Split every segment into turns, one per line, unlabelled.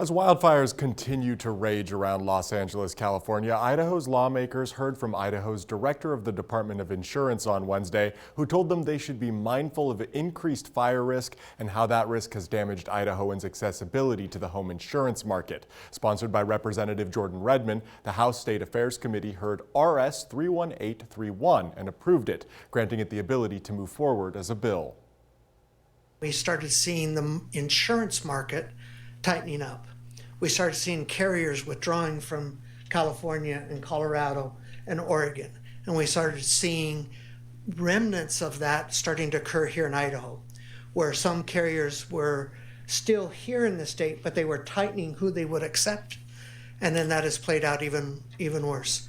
As wildfires continue to rage around Los Angeles, California, Idaho's lawmakers heard from Idaho's director of the Department of Insurance on Wednesday, who told them they should be mindful of increased fire risk and how that risk has damaged Idahoans' accessibility to the home insurance market. Sponsored by Representative Jordan Redmond, the House State Affairs Committee heard RS 31831 and approved it, granting it the ability to move forward as a bill.
We started seeing the insurance market tightening up. We started seeing carriers withdrawing from California and Colorado and Oregon. And we started seeing remnants of that starting to occur here in Idaho, where some carriers were still here in the state, but they were tightening who they would accept. And then that has played out even worse.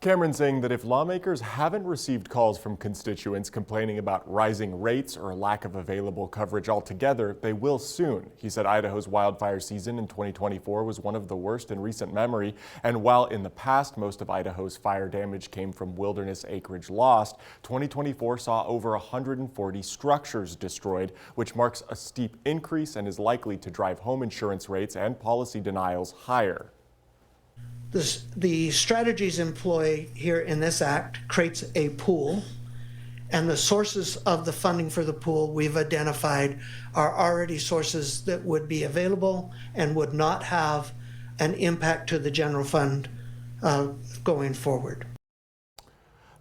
Cameron saying that if lawmakers haven't received calls from constituents complaining about rising rates or lack of available coverage altogether, they will soon. He said Idaho's wildfire season in 2024 was one of the worst in recent memory, and while in the past most of Idaho's fire damage came from wilderness acreage lost, 2024 saw over 140 structures destroyed, which marks a steep increase and is likely to drive home insurance rates and policy denials higher.
The strategies employed here in this act creates a pool, and the sources of the funding for the pool we've identified are already sources that would be available and would not have an impact to the general fund going forward.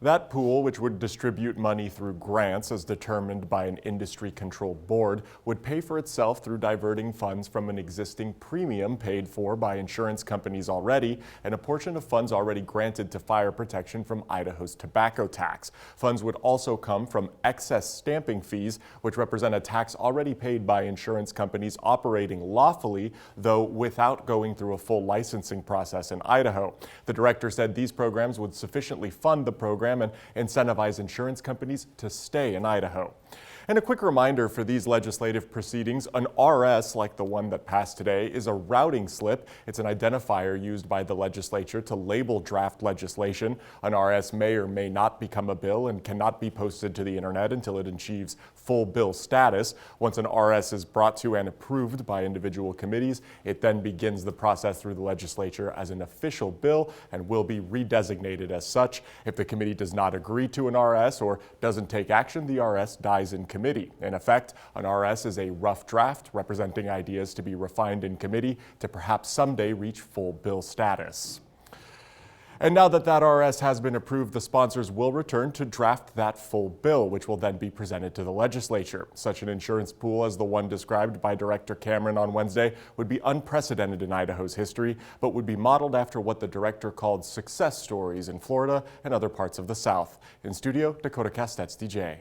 That pool, which would distribute money through grants as determined by an industry-controlled board, would pay for itself through diverting funds from an existing premium paid for by insurance companies already and a portion of funds already granted to fire protection from Idaho's tobacco tax. Funds would also come from excess stamping fees, which represent a tax already paid by insurance companies operating lawfully, though without going through a full licensing process in Idaho. The director said these programs would sufficiently fund the program and incentivize insurance companies to stay in Idaho. And a quick reminder for these legislative proceedings, an RS like the one that passed today is a routing slip. It's an identifier used by the legislature to label draft legislation. An RS may or may not become a bill and cannot be posted to the internet until it achieves full bill status. Once an RS is brought to and approved by individual committees, it then begins the process through the legislature as an official bill and will be redesignated as such. If the committee does not agree to an RS or doesn't take action, the RS dies in committee. In effect, an RS is a rough draft representing ideas to be refined in committee to perhaps someday reach full bill status. And now that RS has been approved, the sponsors will return to draft that full bill, which will then be presented to the legislature. Such an insurance pool as the one described by Director Cameron on Wednesday would be unprecedented in Idaho's history, but would be modeled after what the director called success stories in Florida and other parts of the South. In studio, Dakota Castetz, DJ.